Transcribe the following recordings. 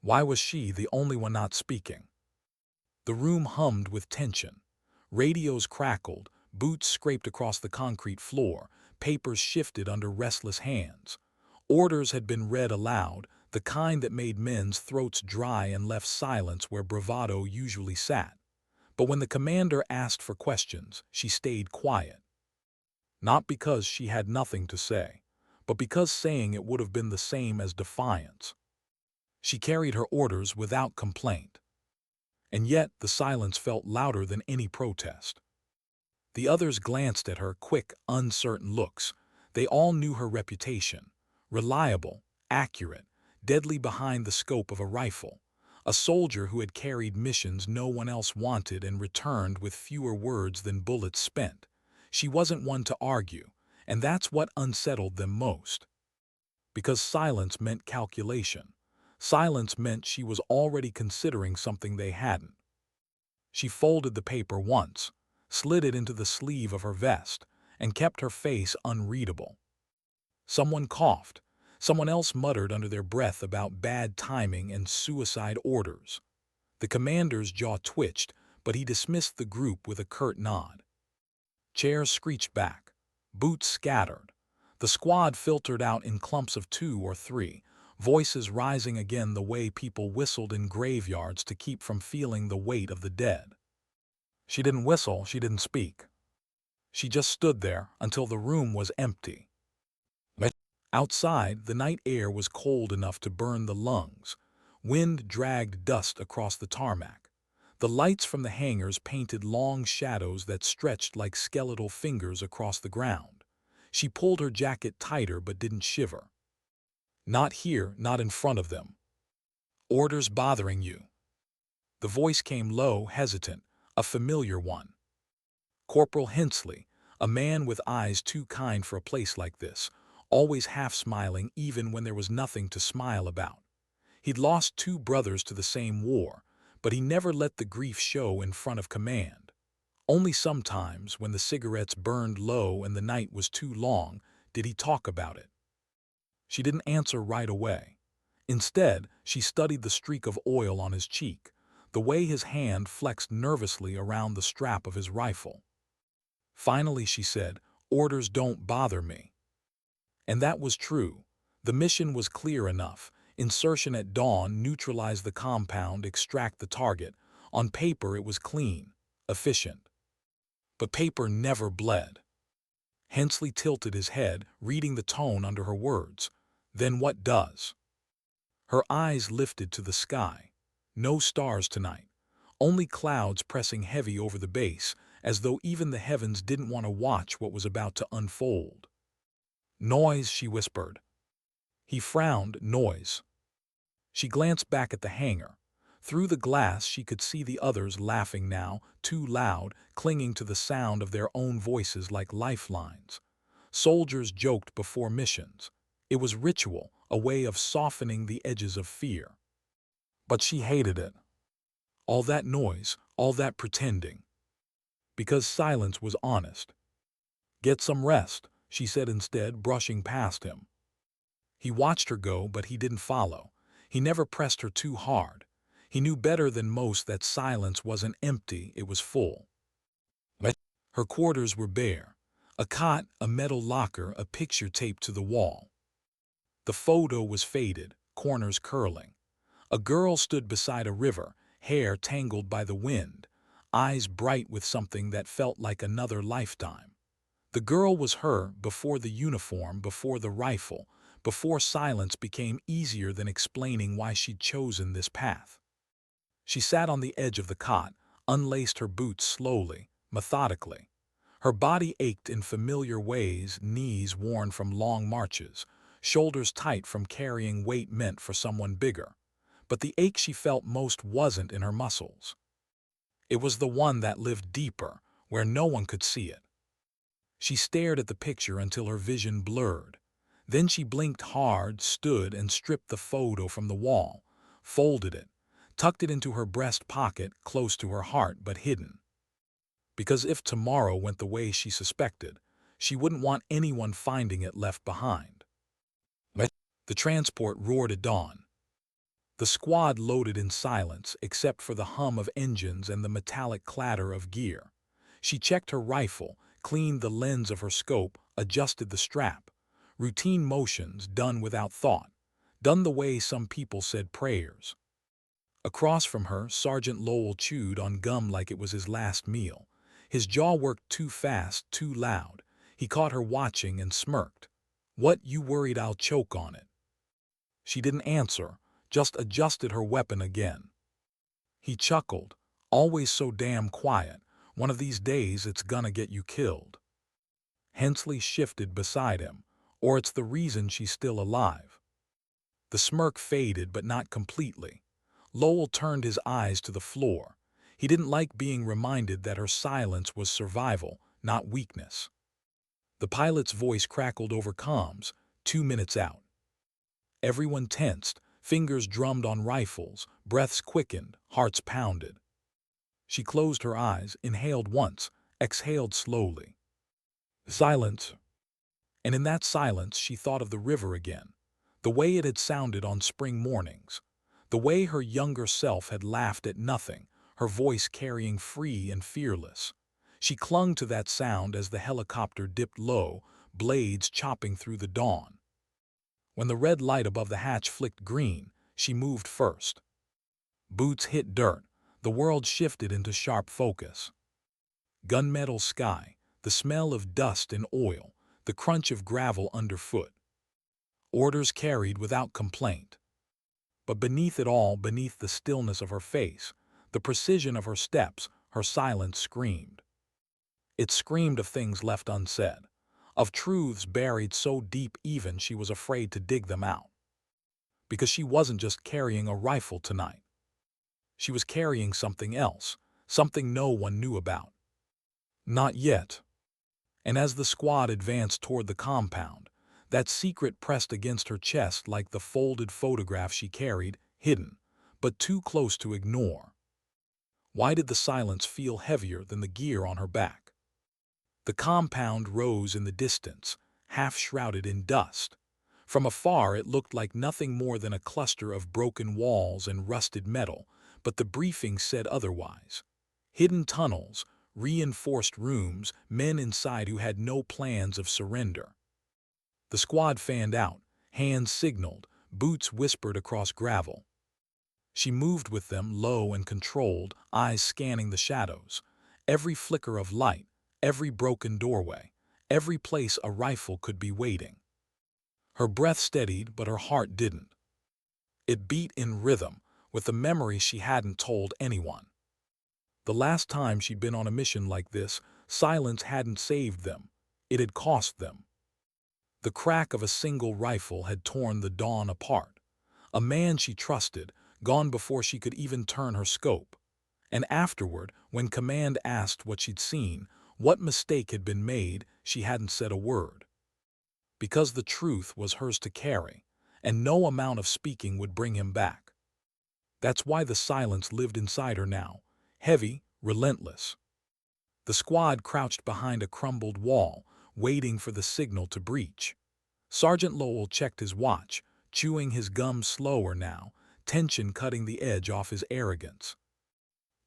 Why was she the only one not speaking? The room hummed with tension. Radios crackled, boots scraped across the concrete floor, papers shifted under restless hands. Orders had been read aloud, the kind that made men's throats dry and left silence where bravado usually sat. But when the commander asked for questions, she stayed quiet. Not because she had nothing to say, but because saying it would have been the same as defiance. She carried her orders without complaint. And yet the silence felt louder than any protest. The others glanced at her, quick, uncertain looks. They all knew her reputation. Reliable, accurate, deadly behind the scope of a rifle. A soldier who had carried missions no one else wanted and returned with fewer words than bullets spent. She wasn't one to argue, and that's what unsettled them most. Because silence meant calculation. Silence meant she was already considering something they hadn't. She folded the paper once, slid it into the sleeve of her vest, and kept her face unreadable. Someone coughed. Someone else muttered under their breath about bad timing and suicide orders. The commander's jaw twitched, but he dismissed the group with a curt nod. Chairs screeched back. Boots scattered. The squad filtered out in clumps of 2 or 3, voices rising again the way people whistled in graveyards to keep from feeling the weight of the dead. She didn't whistle, she didn't speak. She just stood there until the room was empty. Outside, the night air was cold enough to burn the lungs. Wind dragged dust across the tarmac. The lights from the hangars painted long shadows that stretched like skeletal fingers across the ground. She pulled her jacket tighter but didn't shiver. Not here, not in front of them. Orders bothering you? The voice came low, hesitant, a familiar one. Corporal Hensley, a man with eyes too kind for a place like this, always half-smiling even when there was nothing to smile about. He'd lost 2 brothers to the same war, but he never let the grief show in front of command. Only sometimes, when the cigarettes burned low and the night was too long, did he talk about it. She didn't answer right away. Instead, she studied the streak of oil on his cheek, the way his hand flexed nervously around the strap of his rifle. Finally, she said, "Orders don't bother me." And that was true. The mission was clear enough. Insertion at dawn, neutralize the compound, extract the target. On paper, it was clean, efficient. But paper never bled. Hensley tilted his head, reading the tone under her words. Then what does? Her eyes lifted to the sky. No stars tonight. Only clouds pressing heavy over the base, as though even the heavens didn't want to watch what was about to unfold. "Noise," she whispered. He frowned. "Noise." She glanced back at the hangar. Through the glass she could see the others laughing now, too loud, clinging to the sound of their own voices like lifelines. Soldiers joked before missions. It was ritual, a way of softening the edges of fear. But she hated it. All that noise, all that pretending. Because silence was honest. "Get some rest," she said instead, brushing past him. He watched her go, but he didn't follow. He never pressed her too hard. He knew better than most that silence wasn't empty, it was full. Her quarters were bare. A cot, a metal locker, a picture taped to the wall. The photo was faded, corners curling. A girl stood beside a river, hair tangled by the wind, eyes bright with something that felt like another lifetime. The girl was her before the uniform, before the rifle, before silence became easier than explaining why she'd chosen this path. She sat on the edge of the cot, unlaced her boots slowly, methodically. Her body ached in familiar ways, knees worn from long marches, shoulders tight from carrying weight meant for someone bigger. But the ache she felt most wasn't in her muscles. It was the one that lived deeper, where no one could see it. She stared at the picture until her vision blurred. Then she blinked hard, stood and stripped the photo from the wall, folded it, tucked it into her breast pocket, close to her heart but hidden. Because if tomorrow went the way she suspected, she wouldn't want anyone finding it left behind. The transport roared at dawn. The squad loaded in silence except for the hum of engines and the metallic clatter of gear. She checked her rifle, cleaned the lens of her scope, adjusted the strap. Routine motions done without thought, done the way some people said prayers. Across from her, Sergeant Lowell chewed on gum like it was his last meal. His jaw worked too fast, too loud. He caught her watching and smirked. "What, you worried I'll choke on it?" She didn't answer, just adjusted her weapon again. He chuckled. "Always so damn quiet. One of these days it's gonna get you killed." Hensley shifted beside him. "Or it's the reason she's still alive." The smirk faded, but not completely. Lowell turned his eyes to the floor. He didn't like being reminded that her silence was survival, not weakness. The pilot's voice crackled over comms, 2 minutes out. Everyone tensed, fingers drummed on rifles, breaths quickened, hearts pounded. She closed her eyes, inhaled once, exhaled slowly. Silence. And in that silence she thought of the river again, the way it had sounded on spring mornings, the way her younger self had laughed at nothing, her voice carrying free and fearless. She clung to that sound as the helicopter dipped low, blades chopping through the dawn. When the red light above the hatch flicked green, she moved first. Boots hit dirt. The world shifted into sharp focus. Gunmetal sky, the smell of dust and oil, the crunch of gravel underfoot. Orders carried without complaint. But beneath it all, beneath the stillness of her face, the precision of her steps, her silence screamed. It screamed of things left unsaid, of truths buried so deep even she was afraid to dig them out. Because she wasn't just carrying a rifle tonight. She was carrying something else, something no one knew about. Not yet. And as the squad advanced toward the compound, that secret pressed against her chest like the folded photograph she carried, hidden, but too close to ignore. Why did the silence feel heavier than the gear on her back? The compound rose in the distance, half shrouded in dust. From afar it looked like nothing more than a cluster of broken walls and rusted metal, but the briefing said otherwise. Hidden tunnels, reinforced rooms, men inside who had no plans of surrender. The squad fanned out, hands signaled, boots whispered across gravel. She moved with them, low and controlled, eyes scanning the shadows. Every flicker of light, every broken doorway, every place a rifle could be waiting. Her breath steadied, but her heart didn't. It beat in rhythm, with the memory she hadn't told anyone. The last time she'd been on a mission like this, silence hadn't saved them. It had cost them. The crack of a single rifle had torn the dawn apart. A man she trusted, gone before she could even turn her scope. And afterward, when command asked what she'd seen, what mistake had been made, she hadn't said a word. Because the truth was hers to carry, and no amount of speaking would bring him back. That's why the silence lived inside her now, heavy, relentless. The squad crouched behind a crumbled wall, waiting for the signal to breach. Sergeant Lowell checked his watch, chewing his gum slower now, tension cutting the edge off his arrogance.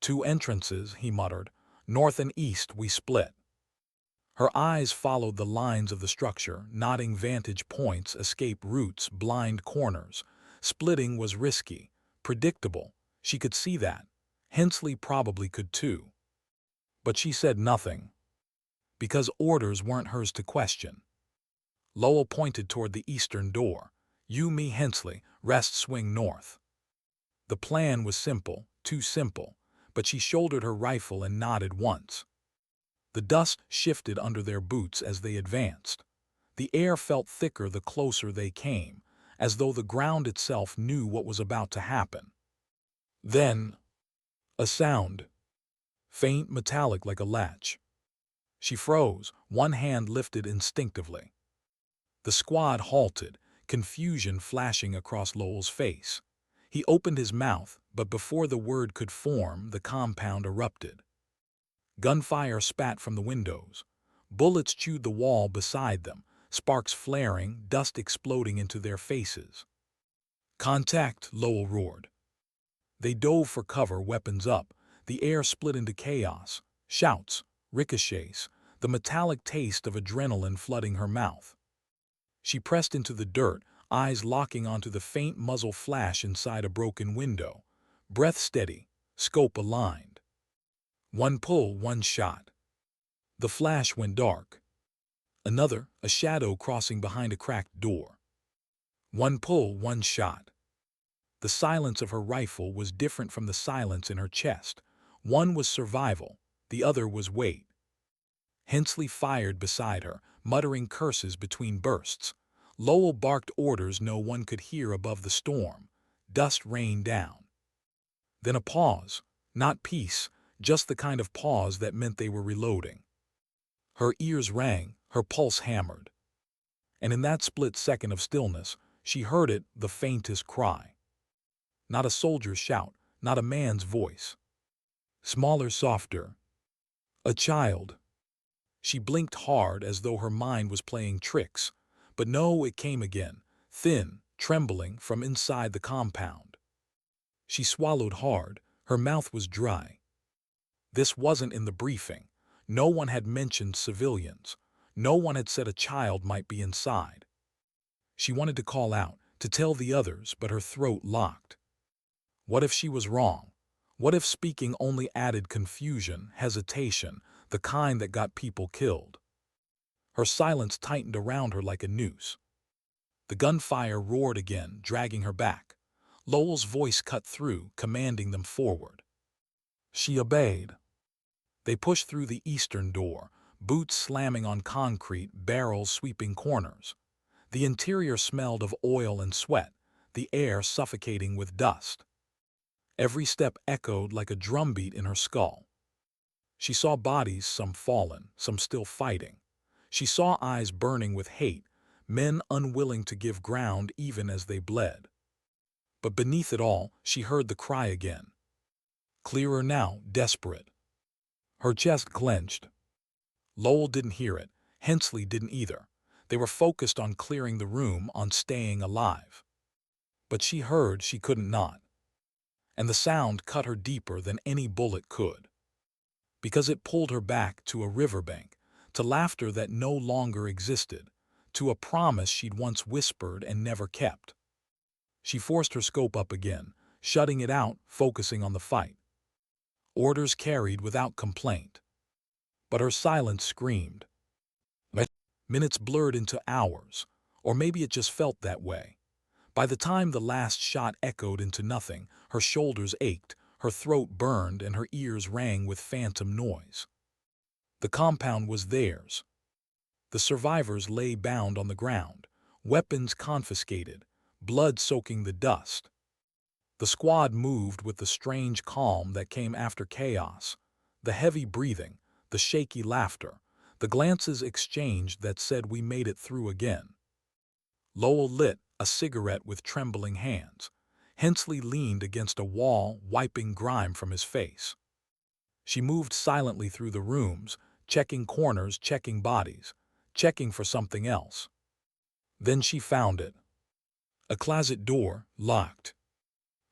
2 entrances, he muttered. North and east we split. Her eyes followed the lines of the structure, nodding vantage points, escape routes, blind corners. Splitting was risky, predictable. She could see that. Hensley probably could too. But she said nothing. Because orders weren't hers to question. Lowell pointed toward the eastern door. "You, me, Hensley, rest swing north." The plan was simple, too simple, but she shouldered her rifle and nodded once. The dust shifted under their boots as they advanced. The air felt thicker the closer they came, as though the ground itself knew what was about to happen. Then, a sound. Faint, metallic like a latch. She froze, one hand lifted instinctively. The squad halted, confusion flashing across Lowell's face. He opened his mouth, but before the word could form, the compound erupted. Gunfire spat from the windows. Bullets chewed the wall beside them, sparks flaring, dust exploding into their faces. Contact, Lowell roared. They dove for cover, weapons up. The air split into chaos. Shouts, ricochets, the metallic taste of adrenaline flooding her mouth. She pressed into the dirt, eyes locking onto the faint muzzle flash inside a broken window. Breath steady, scope aligned. One pull, one shot. The flash went dark. Another, a shadow crossing behind a cracked door. One pull, one shot. The silence of her rifle was different from the silence in her chest. One was survival, the other was weight. Hensley fired beside her, muttering curses between bursts. Lowell barked orders no one could hear above the storm. Dust rained down. Then a pause, not peace, just the kind of pause that meant they were reloading. Her ears rang, her pulse hammered. And in that split second of stillness, she heard it, the faintest cry. Not a soldier's shout, not a man's voice. Smaller, softer. A child. She blinked hard as though her mind was playing tricks. But no, it came again, thin, trembling from inside the compound. She swallowed hard, her mouth was dry. This wasn't in the briefing. No one had mentioned civilians. No one had said a child might be inside. She wanted to call out, to tell the others, but her throat locked. What if she was wrong? What if speaking only added confusion, hesitation, the kind that got people killed? Her silence tightened around her like a noose. The gunfire roared again, dragging her back. Lowell's voice cut through, commanding them forward. She obeyed. They pushed through the eastern door, boots slamming on concrete, barrels sweeping corners. The interior smelled of oil and sweat, the air suffocating with dust. Every step echoed like a drumbeat in her skull. She saw bodies, some fallen, some still fighting. She saw eyes burning with hate, men unwilling to give ground even as they bled. But beneath it all, she heard the cry again. Clearer now, desperate. Her chest clenched. Lowell didn't hear it. Hensley didn't either. They were focused on clearing the room, on staying alive. But she heard she couldn't not. And the sound cut her deeper than any bullet could. Because it pulled her back to a riverbank, to laughter that no longer existed, to a promise she'd once whispered and never kept. She forced her scope up again, shutting it out, focusing on the fight. Orders carried without complaint. But her silence screamed. Minutes blurred into hours, or maybe it just felt that way. By the time the last shot echoed into nothing, her shoulders ached, her throat burned, and her ears rang with phantom noise. The compound was theirs. The survivors lay bound on the ground, weapons confiscated, blood soaking the dust. The squad moved with the strange calm that came after chaos, the heavy breathing, the shaky laughter, the glances exchanged that said we made it through again. Lowell lit a cigarette with trembling hands. Hensley leaned against a wall, wiping grime from his face. She moved silently through the rooms, checking corners, checking bodies, checking for something else. Then she found it. A closet door, locked.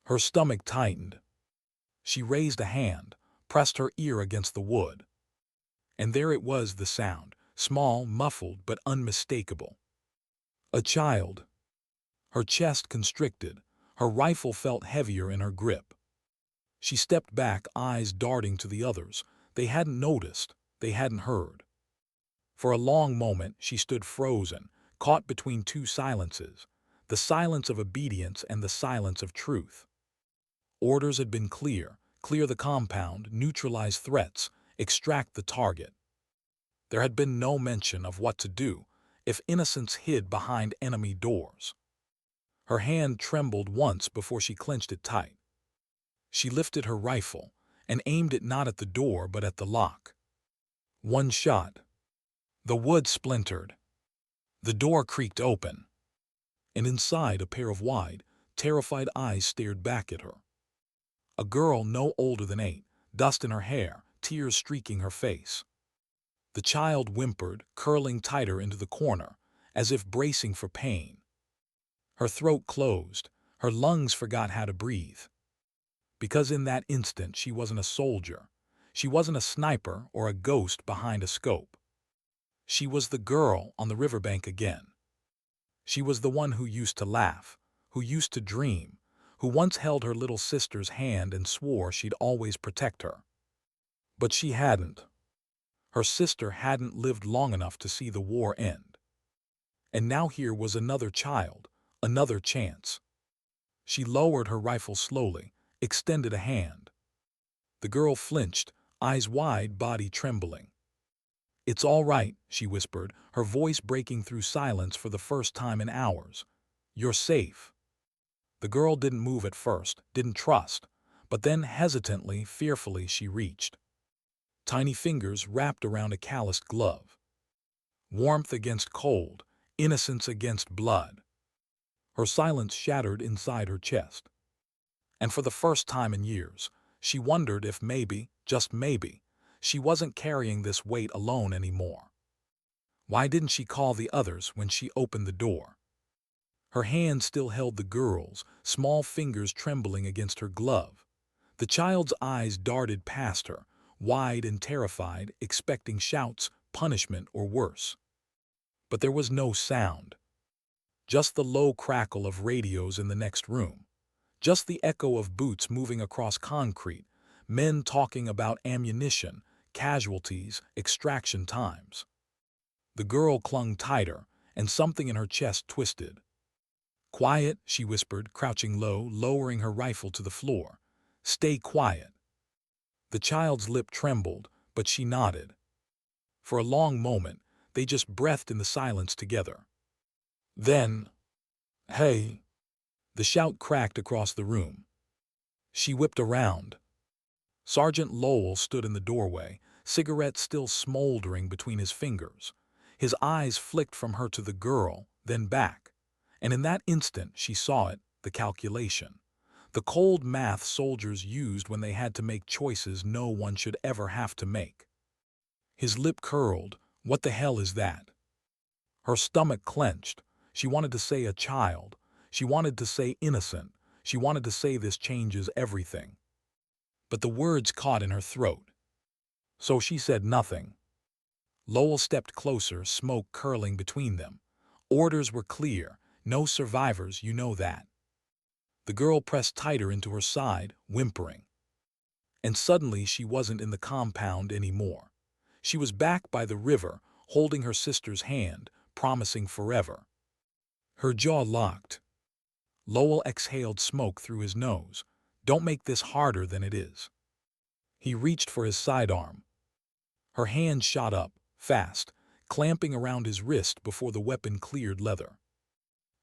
Her stomach tightened. She raised a hand, pressed her ear against the wood. And there it was, the sound, small, muffled, but unmistakable. A child. Her chest constricted, her rifle felt heavier in her grip. She stepped back, eyes darting to the others. They hadn't noticed, they hadn't heard. For a long moment she stood frozen, caught between two silences, the silence of obedience and the silence of truth. Orders had been clear: clear the compound, neutralize threats, extract the target. There had been no mention of what to do if innocents hid behind enemy doors. Her hand trembled once before she clenched it tight. She lifted her rifle and aimed it not at the door but at the lock. One shot. The wood splintered. The door creaked open. And inside, a pair of wide, terrified eyes stared back at her. A girl no older than 8, dust in her hair, tears streaking her face. The child whimpered, curling tighter into the corner, as if bracing for pain. Her throat closed, Her lungs forgot how to breathe. Because in that instant she wasn't a soldier. She wasn't a sniper or a ghost behind a scope. She was the girl on the riverbank again. She was the one who used to laugh, who used to dream, who once held her little sister's hand and swore she'd always protect her. But she hadn't. Her sister hadn't lived long enough to see the war end. And now here was another child, another chance. She lowered her rifle slowly, extended a hand. The girl flinched, eyes wide, body trembling. "It's all right," she whispered, her voice breaking through silence for the first time in hours. "You're safe." The girl didn't move at first, didn't trust, but then hesitantly, fearfully she reached. Tiny fingers wrapped around a calloused glove. Warmth against cold, innocence against blood. Her silence shattered inside her chest. And for the first time in years, she wondered if maybe, just maybe, she wasn't carrying this weight alone anymore. Why didn't she call the others when she opened the door? Her hand still held the girl's, small fingers trembling against her glove. The child's eyes darted past her, wide and terrified, expecting shouts, punishment, or worse. But there was no sound. Just the low crackle of radios in the next room. Just the echo of boots moving across concrete, men talking about ammunition, casualties, extraction times. The girl clung tighter, and something in her chest twisted. "Quiet," she whispered, crouching low, lowering her rifle to the floor. "Stay quiet." The child's lip trembled, but she nodded. For a long moment, they just breathed in the silence together. Then, "Hey!" The shout cracked across the room. She whipped around. Sergeant Lowell stood in the doorway, cigarette still smoldering between his fingers. His eyes flicked from her to the girl, then back. And in that instant she saw it, the calculation. The cold math soldiers used when they had to make choices no one should ever have to make. His lip curled. "What the hell is that?" Her stomach clenched. She wanted to say a child. She wanted to say innocent. She wanted to say this changes everything. But the words caught in her throat. So she said nothing. Lowell stepped closer, smoke curling between them. Orders were clear. No survivors, you know that. The girl pressed tighter into her side, whimpering. And suddenly she wasn't in the compound anymore. She was back by the river, holding her sister's hand, promising forever. Her jaw locked. Lowell exhaled smoke through his nose. "Don't make this harder than it is." He reached for his sidearm. Her hand shot up, fast, clamping around his wrist before the weapon cleared leather.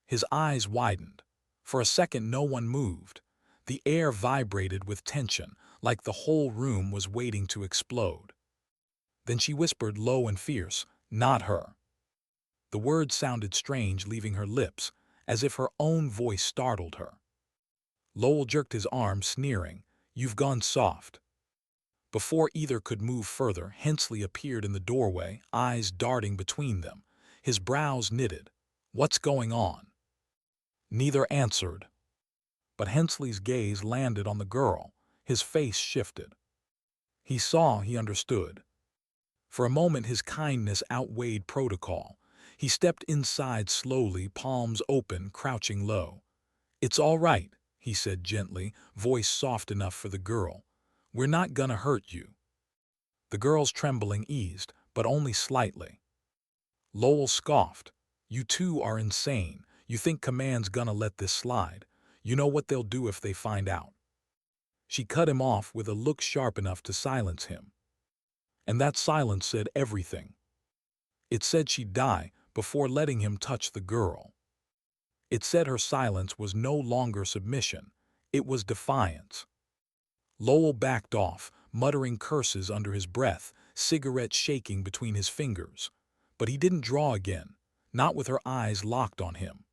His eyes widened. For a second no one moved. The air vibrated with tension, like the whole room was waiting to explode. Then she whispered low and fierce, "Not her." The words sounded strange, leaving her lips, as if her own voice startled her. Lowell jerked his arm, sneering, "You've gone soft." Before either could move further, Hensley appeared in the doorway, eyes darting between them. His brows knitted. "What's going on?" Neither answered. But Hensley's gaze landed on the girl. His face shifted. He saw, he understood. For a moment his kindness outweighed protocol. He stepped inside slowly, palms open, crouching low. "It's all right," he said gently, voice soft enough for the girl. "We're not gonna hurt you." The girl's trembling eased, but only slightly. Lowell scoffed. "You two are insane. You think command's gonna let this slide. You know what they'll do if they find out." She cut him off with a look sharp enough to silence him. And that silence said everything. It said she'd die before letting him touch the girl. It said her silence was no longer submission. It was defiance. Lowell backed off, muttering curses under his breath, cigarette shaking between his fingers. But he didn't draw again, not with her eyes locked on him.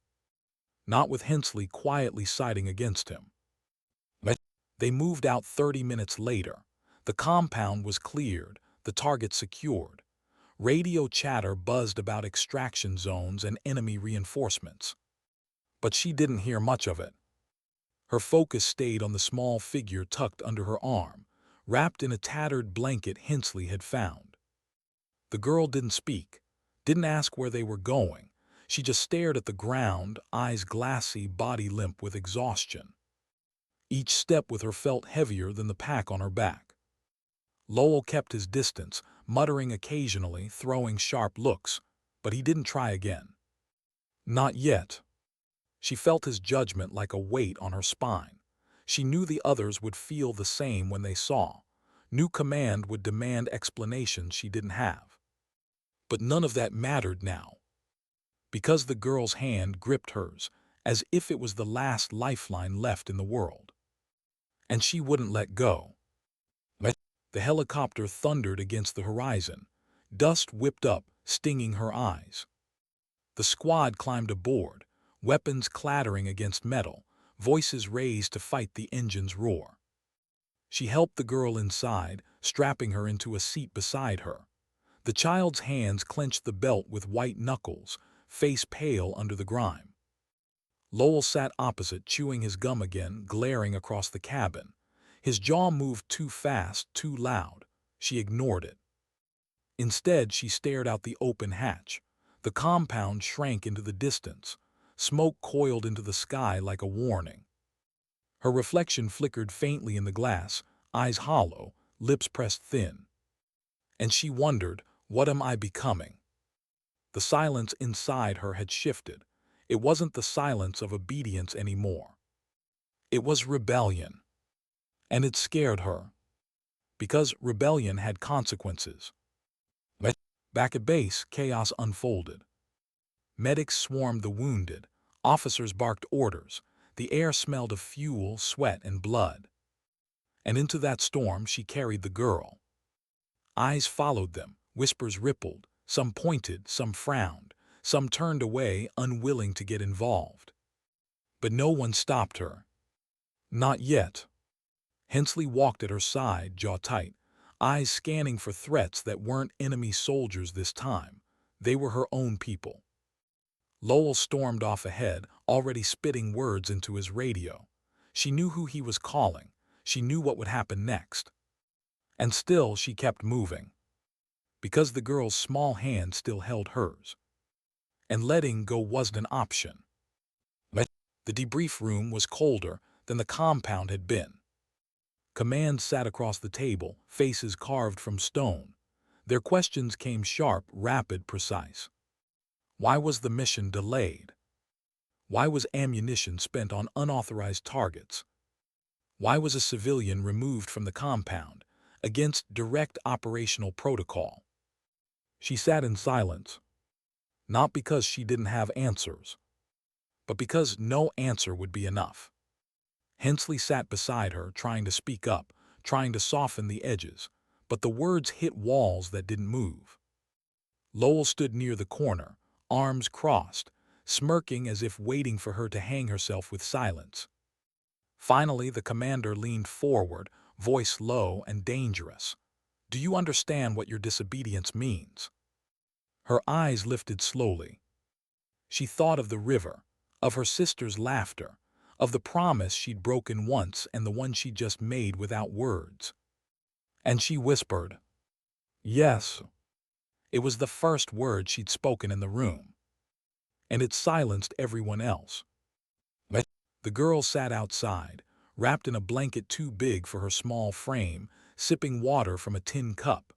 Not with Hensley quietly siding against him. They moved out 30 minutes later. The compound was cleared, the target secured. Radio chatter buzzed about extraction zones and enemy reinforcements. But she didn't hear much of it. Her focus stayed on the small figure tucked under her arm, wrapped in a tattered blanket Hensley had found. The girl didn't speak, didn't ask where they were going. She just stared at the ground, eyes glassy, body limp with exhaustion. Each step with her felt heavier than the pack on her back. Lowell kept his distance, muttering occasionally, throwing sharp looks, but he didn't try again. Not yet. She felt his judgment like a weight on her spine. She knew the others would feel the same when they saw. New command would demand explanations she didn't have. But none of that mattered now, because the girl's hand gripped hers, as if it was the last lifeline left in the world. And she wouldn't let go. The helicopter thundered against the horizon. Dust whipped up, stinging her eyes. The squad climbed aboard, weapons clattering against metal, voices raised to fight the engine's roar. She helped the girl inside, strapping her into a seat beside her. The child's hands clenched the belt with white knuckles, face pale under the grime. Lowell sat opposite, chewing his gum again, glaring across the cabin. His jaw moved too fast, too loud. She ignored it. Instead, she stared out the open hatch. The compound shrank into the distance. Smoke coiled into the sky like a warning. Her reflection flickered faintly in the glass, eyes hollow, lips pressed thin. And she wondered, what am I becoming? The silence inside her had shifted. It wasn't the silence of obedience anymore. It was rebellion. And it scared her. Because rebellion had consequences. Back at base, chaos unfolded. Medics swarmed the wounded. Officers barked orders. The air smelled of fuel, sweat, and blood. And into that storm she carried the girl. Eyes followed them, whispers rippled, some pointed, some frowned, some turned away, unwilling to get involved. But no one stopped her. Not yet. Hensley walked at her side, jaw tight, eyes scanning for threats that weren't enemy soldiers this time. They were her own people. Lowell stormed off ahead, already spitting words into his radio. She knew who he was calling. She knew what would happen next. And still she kept moving. Because the girl's small hand still held hers. And letting go wasn't an option. The debrief room was colder than the compound had been. Command sat across the table, faces carved from stone. Their questions came sharp, rapid, precise. Why was the mission delayed? Why was ammunition spent on unauthorized targets? Why was a civilian removed from the compound, against direct operational protocol? She sat in silence, not because she didn't have answers, but because no answer would be enough. Hensley sat beside her, trying to speak up, trying to soften the edges, but the words hit walls that didn't move. Lowell stood near the corner, arms crossed, smirking as if waiting for her to hang herself with silence. Finally, the commander leaned forward, voice low and dangerous. Do you understand what your disobedience means? Her eyes lifted slowly. She thought of the river, of her sister's laughter, of the promise she'd broken once and the one she'd just made without words. And she whispered, "Yes." It was the first word she'd spoken in the room. And it silenced everyone else. The girl sat outside, wrapped in a blanket too big for her small frame, sipping water from a tin cup.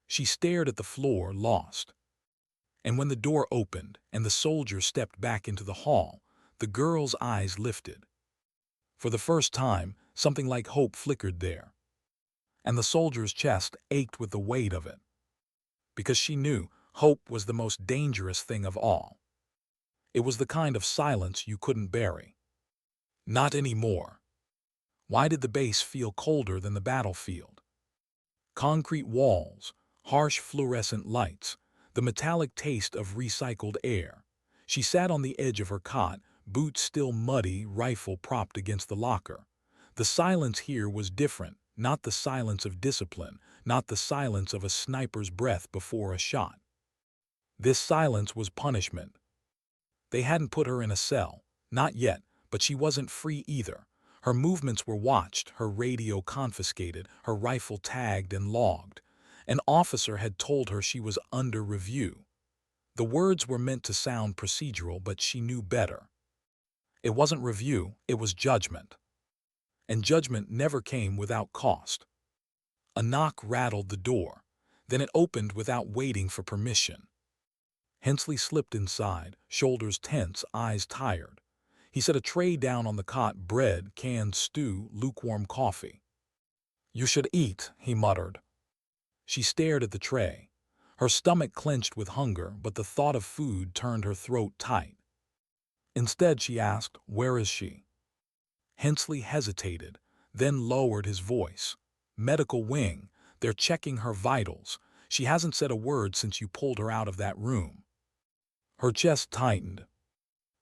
She stared at the floor, lost. And when the door opened and the soldier stepped back into the hall, the girl's eyes lifted. For the first time, something like hope flickered there. And the soldier's chest ached with the weight of it. Because she knew hope was the most dangerous thing of all. It was the kind of silence you couldn't bury. Not anymore. Why did the base feel colder than the battlefield? Concrete walls, harsh fluorescent lights, the metallic taste of recycled air. She sat on the edge of her cot, boots still muddy, rifle propped against the locker. The silence here was different, not the silence of discipline, not the silence of a sniper's breath before a shot. This silence was punishment. They hadn't put her in a cell, not yet, but she wasn't free either. Her movements were watched, her radio confiscated, her rifle tagged and logged. An officer had told her she was under review. The words were meant to sound procedural, but she knew better. It wasn't review, it was judgment. And judgment never came without cost. A knock rattled the door. Then it opened without waiting for permission. Hensley slipped inside, shoulders tense, eyes tired. He set a tray down on the cot, bread, canned stew, lukewarm coffee. "You should eat," he muttered. She stared at the tray. Her stomach clenched with hunger, but the thought of food turned her throat tight. Instead, she asked, "Where is she?" Hensley hesitated, then lowered his voice. "Medical wing. They're checking her vitals. She hasn't said a word since you pulled her out of that room." Her chest tightened.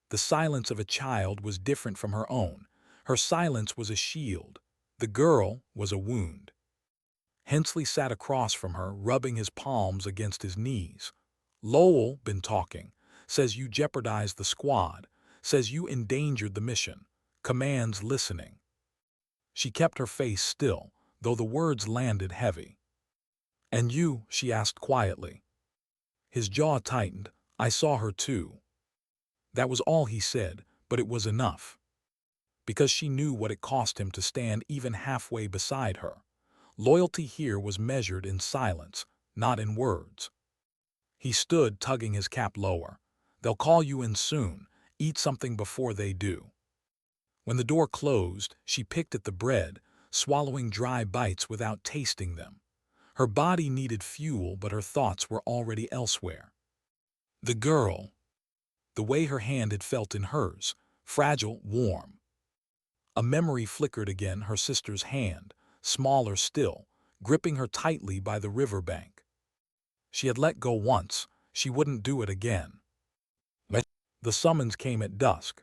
The silence of a child was different from her own. Her silence was a shield. The girl was a wound. Hensley sat across from her, rubbing his palms against his knees. "Lowell been talking. Says you jeopardized the squad. Says you endangered the mission. Command's listening." She kept her face still, though the words landed heavy. "And you?" she asked quietly. His jaw tightened. "I saw her too." That was all he said, but it was enough. Because she knew what it cost him to stand even halfway beside her. Loyalty here was measured in silence, not in words. He stood, tugging his cap lower. "They'll call you in soon. Eat something before they do." When the door closed, she picked at the bread, swallowing dry bites without tasting them. Her body needed fuel, but her thoughts were already elsewhere. The girl. The way her hand had felt in hers, fragile, warm. A memory flickered again, her sister's hand, smaller still, gripping her tightly by the riverbank. She had let go once, she wouldn't do it again. The summons came at dusk.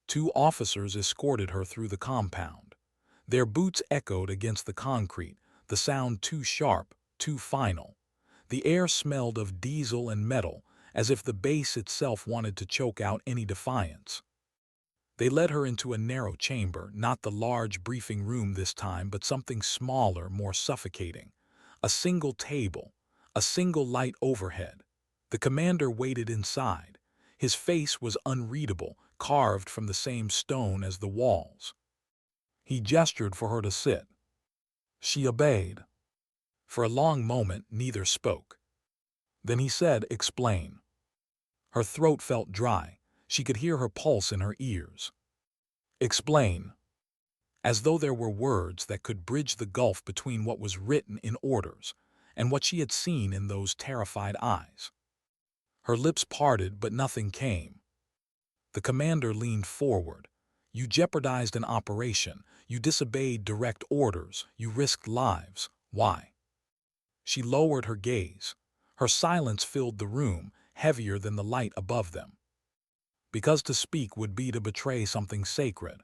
2 officers escorted her through the compound. Their boots echoed against the concrete, the sound too sharp, too final. The air smelled of diesel and metal, as if the base itself wanted to choke out any defiance. They led her into a narrow chamber, not the large briefing room this time, but something smaller, more suffocating. A single table, a single light overhead. The commander waited inside. His face was unreadable, carved from the same stone as the walls. He gestured for her to sit. She obeyed. For a long moment, neither spoke. Then he said, "Explain." Her throat felt dry. She could hear her pulse in her ears. "Explain." As though there were words that could bridge the gulf between what was written in orders and what she had seen in those terrified eyes. Her lips parted, but nothing came. The commander leaned forward. "You jeopardized an operation. You disobeyed direct orders. You risked lives. Why?" She lowered her gaze. Her silence filled the room, heavier than the light above them. Because to speak would be to betray something sacred,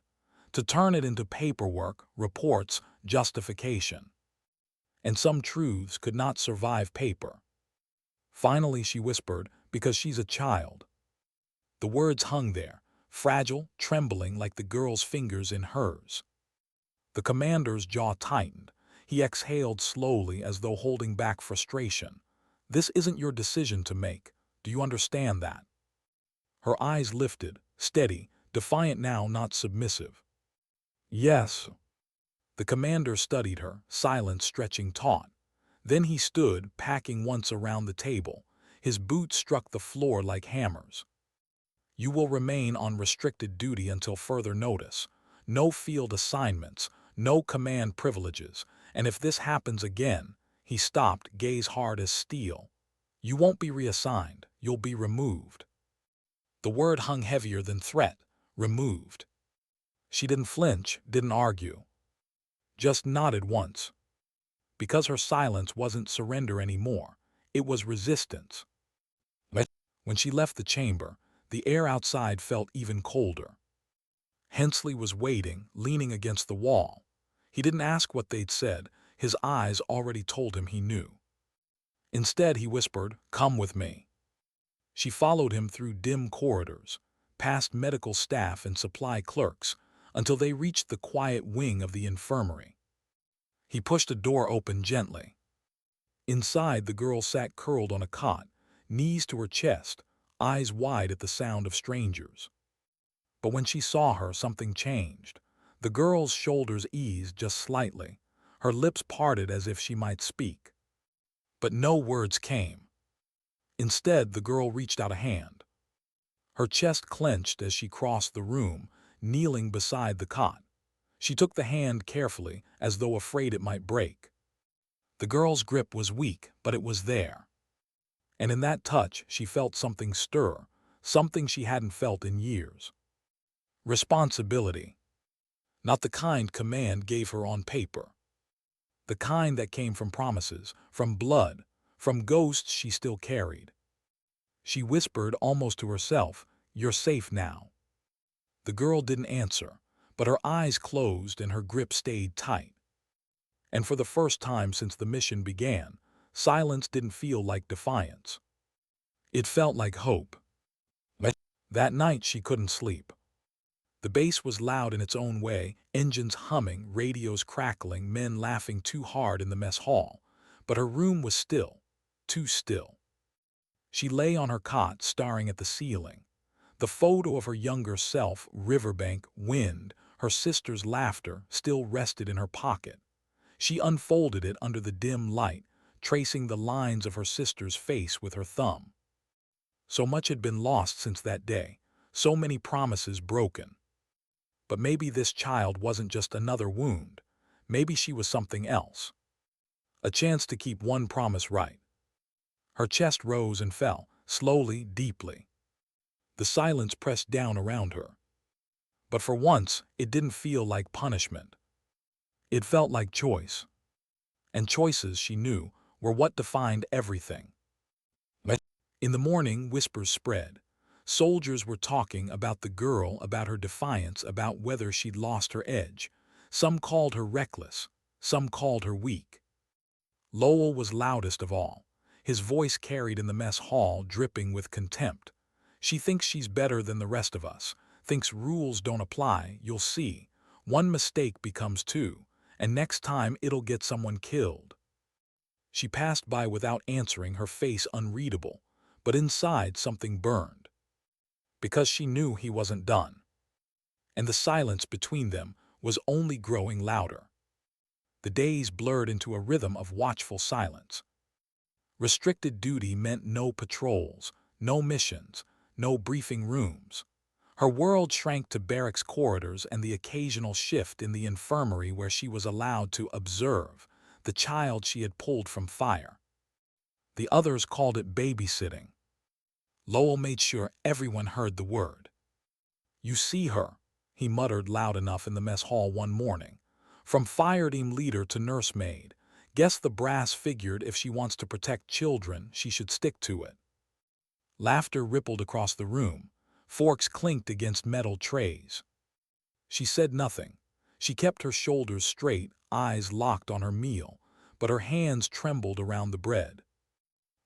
to turn it into paperwork, reports, justification. And some truths could not survive paper. Finally she whispered, "Because she's a child." The words hung there, fragile, trembling like the girl's fingers in hers. The commander's jaw tightened. He exhaled slowly as though holding back frustration. "This isn't your decision to make. Do you understand that?" Her eyes lifted, steady, defiant now, not submissive. "Yes." The commander studied her, silence stretching taut. Then he stood, packing once around the table. His boots struck the floor like hammers. "You will remain on restricted duty until further notice. No field assignments, no command privileges, and if this happens again," he stopped, gaze hard as steel, "you won't be reassigned, you'll be removed." The word hung heavier than threat, removed. She didn't flinch, didn't argue. Just nodded once. Because her silence wasn't surrender anymore, it was resistance. When she left the chamber, the air outside felt even colder. Hensley was waiting, leaning against the wall. He didn't ask what they'd said, his eyes already told him he knew. Instead he whispered, "Come with me." She followed him through dim corridors, past medical staff and supply clerks, until they reached the quiet wing of the infirmary. He pushed a door open gently. Inside, the girl sat curled on a cot, knees to her chest, eyes wide at the sound of strangers. But when she saw her, something changed. The girl's shoulders eased just slightly, her lips parted as if she might speak. But no words came. Instead, the girl reached out a hand. Her chest clenched as she crossed the room, kneeling beside the cot. She took the hand carefully, as though afraid it might break. The girl's grip was weak, but it was there. And in that touch, she felt something stir, something she hadn't felt in years. Responsibility. Not the kind command gave her on paper. The kind that came from promises, from blood, from ghosts she still carried. She whispered almost to herself, "You're safe now." The girl didn't answer, but her eyes closed and her grip stayed tight. And for the first time since the mission began, silence didn't feel like defiance. It felt like hope. That night she couldn't sleep. The bass was loud in its own way, engines humming, radios crackling, men laughing too hard in the mess hall. But her room was still, too still. She lay on her cot, staring at the ceiling. The photo of her younger self, riverbank, wind, her sister's laughter, still rested in her pocket. She unfolded it under the dim light, tracing the lines of her sister's face with her thumb. So much had been lost since that day, so many promises broken. But maybe this child wasn't just another wound. Maybe she was something else. A chance to keep one promise right. Her chest rose and fell, slowly, deeply. The silence pressed down around her. But for once, it didn't feel like punishment. It felt like choice. And choices, she knew, were what defined everything. In the morning, whispers spread. Soldiers were talking about the girl, about her defiance, about whether she'd lost her edge. Some called her reckless, some called her weak. Lowell was loudest of all. His voice carried in the mess hall, dripping with contempt. "She thinks she's better than the rest of us, thinks rules don't apply, you'll see. One mistake becomes two, and next time it'll get someone killed." She passed by without answering, her face unreadable, but inside something burned. Because she knew he wasn't done. And the silence between them was only growing louder. The days blurred into a rhythm of watchful silence. Restricted duty meant no patrols, no missions, no briefing rooms. Her world shrank to barracks corridors and the occasional shift in the infirmary where she was allowed to observe the child she had pulled from fire. The others called it babysitting. Lowell made sure everyone heard the word. "You see her," he muttered loud enough in the mess hall one morning. "From fire team leader to nursemaid. Guess the brass figured if she wants to protect children, she should stick to it." Laughter rippled across the room. Forks clinked against metal trays. She said nothing. She kept her shoulders straight, eyes locked on her meal, but her hands trembled around the bread.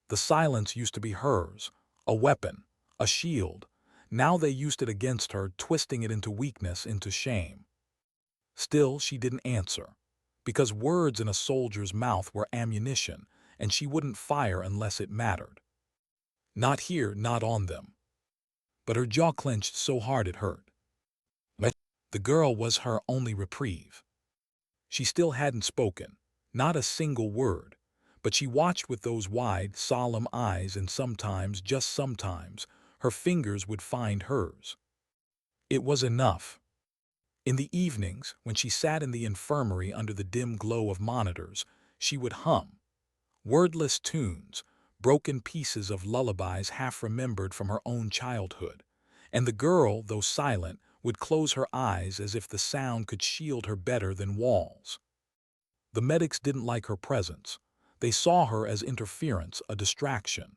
The silence used to be hers, a weapon, a shield. Now they used it against her, twisting it into weakness, into shame. Still, she didn't answer, because words in a soldier's mouth were ammunition, and she wouldn't fire unless it mattered. Not here, not on them. But her jaw clenched so hard it hurt. The girl was her only reprieve. She still hadn't spoken, not a single word, but she watched with those wide, solemn eyes, and sometimes, just sometimes, her fingers would find hers. It was enough. In the evenings, when she sat in the infirmary under the dim glow of monitors, she would hum wordless tunes, broken pieces of lullabies half remembered from her own childhood. And the girl, though silent, would close her eyes as if the sound could shield her better than walls. The medics didn't like her presence. They saw her as interference, a distraction.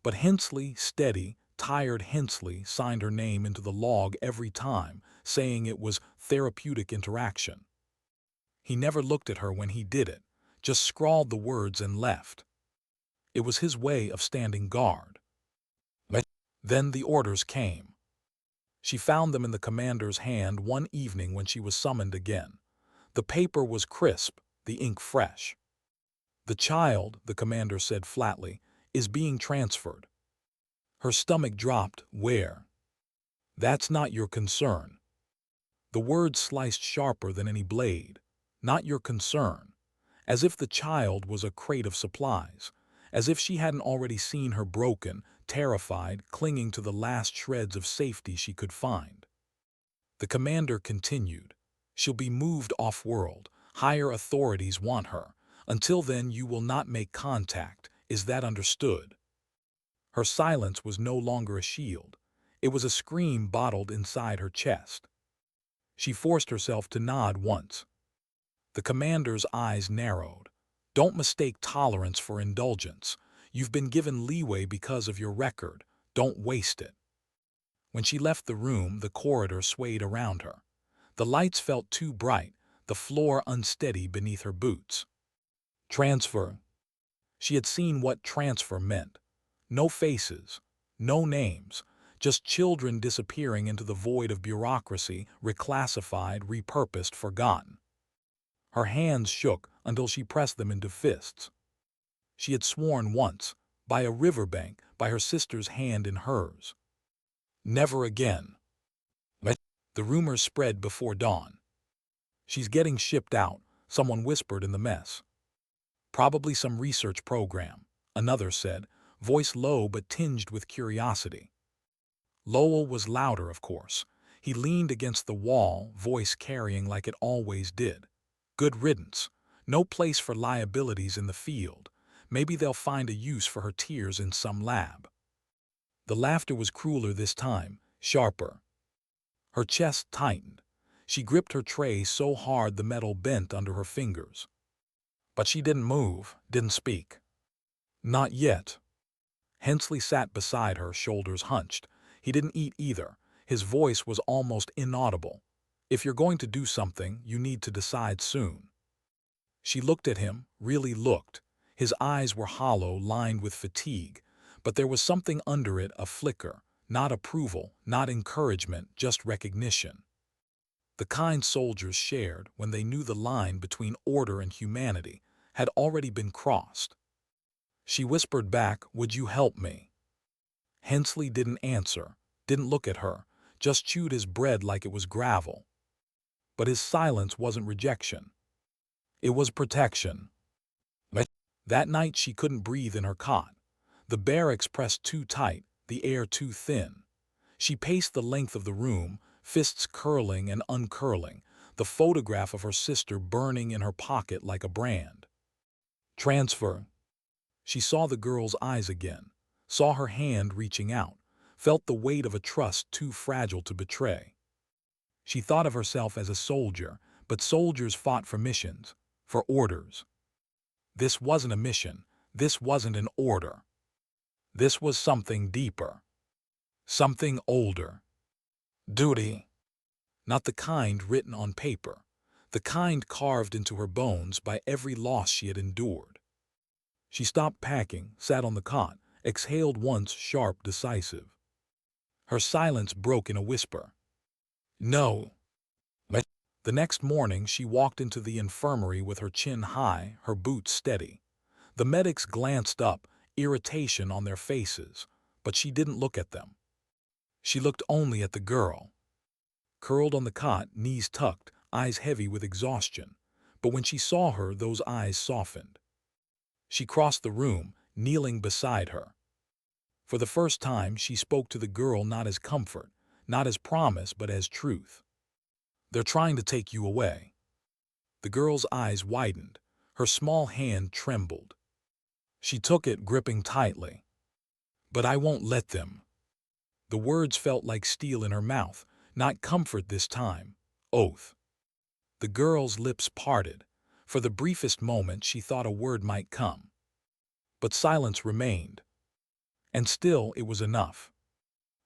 But Hensley, steady, tired Hensley, signed her name into the log every time, saying it was therapeutic interaction. He never looked at her when he did it, just scrawled the words and left. It was his way of standing guard. Then the orders came. She found them in the commander's hand one evening when she was summoned again. The paper was crisp, the ink fresh. "The child," the commander said flatly, "is being transferred." Her stomach dropped. "Where?" "That's not your concern." The word sliced sharper than any blade. "Not your concern." As if the child was a crate of supplies. As if she hadn't already seen her broken, terrified, clinging to the last shreds of safety she could find. The commander continued. "She'll be moved off-world. Higher authorities want her. Until then you will not make contact. Is that understood?" Her silence was no longer a shield. It was a scream bottled inside her chest. She forced herself to nod once. The commander's eyes narrowed. "Don't mistake tolerance for indulgence. You've been given leeway because of your record. Don't waste it." When she left the room, the corridor swayed around her. The lights felt too bright, the floor unsteady beneath her boots. Transfer. She had seen what transfer meant. No faces, no names, just children disappearing into the void of bureaucracy, reclassified, repurposed, forgotten. Her hands shook until she pressed them into fists. She had sworn once, by a riverbank, by her sister's hand in hers. Never again. But the rumors spread before dawn. "She's getting shipped out," someone whispered in the mess. "Probably some research program," another said, voice low but tinged with curiosity. Lowell was louder, of course. He leaned against the wall, voice carrying like it always did. "Good riddance. No place for liabilities in the field. Maybe they'll find a use for her tears in some lab." The laughter was crueler this time, sharper. Her chest tightened. She gripped her tray so hard the metal bent under her fingers. But she didn't move, didn't speak. Not yet. Hensley sat beside her, shoulders hunched. He didn't eat either. His voice was almost inaudible. "If you're going to do something, you need to decide soon." She looked at him, really looked. His eyes were hollow, lined with fatigue. But there was something under it, a flicker. Not approval, not encouragement, just recognition. The kind soldiers shared when they knew the line between order and humanity had already been crossed. She whispered back, "Would you help me?" Hensley didn't answer, didn't look at her, just chewed his bread like it was gravel. But his silence wasn't rejection. It was protection. But that night she couldn't breathe in her cot. The barracks pressed too tight, the air too thin. She paced the length of the room, fists curling and uncurling, the photograph of her sister burning in her pocket like a brand. Transfer. She saw the girl's eyes again, saw her hand reaching out, felt the weight of a trust too fragile to betray. She thought of herself as a soldier, but soldiers fought for missions, for orders. This wasn't a mission, this wasn't an order. This was something deeper, something older. Duty. Not the kind written on paper, the kind carved into her bones by every loss she had endured. She stopped packing, sat on the cot, exhaled once, sharp, decisive. Her silence broke in a whisper. "No." But the next morning she walked into the infirmary with her chin high, her boots steady. The medics glanced up, irritation on their faces, but she didn't look at them. She looked only at the girl. Curled on the cot, knees tucked, eyes heavy with exhaustion. But when she saw her, those eyes softened. She crossed the room, kneeling beside her. For the first time, she spoke to the girl not as comfort, not as promise, but as truth. "They're trying to take you away." The girl's eyes widened. Her small hand trembled. She took it, gripping tightly. "But I won't let them." The words felt like steel in her mouth, not comfort this time, oath. The girl's lips parted. For the briefest moment she thought a word might come. But silence remained. And still it was enough.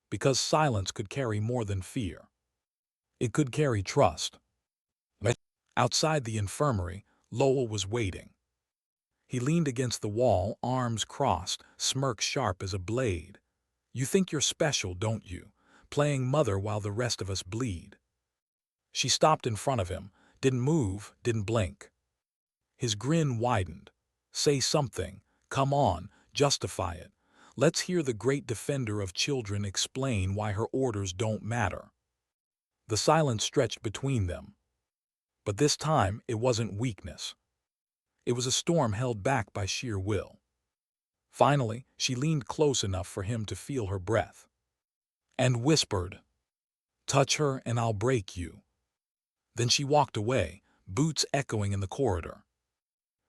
Because silence could carry more than fear. It could carry trust. But outside the infirmary, Lowell was waiting. He leaned against the wall, arms crossed, smirk sharp as a blade. "You think you're special, don't you? playing mother while the rest of us bleed." She stopped in front of him, didn't move, didn't blink. His grin widened. "Say something. Come on, justify it. Let's hear the great defender of children explain why her orders don't matter." The silence stretched between them. But this time it wasn't weakness. It was a storm held back by sheer will. Finally, she leaned close enough for him to feel her breath. And whispered, "Touch her and I'll break you." Then she walked away, boots echoing in the corridor.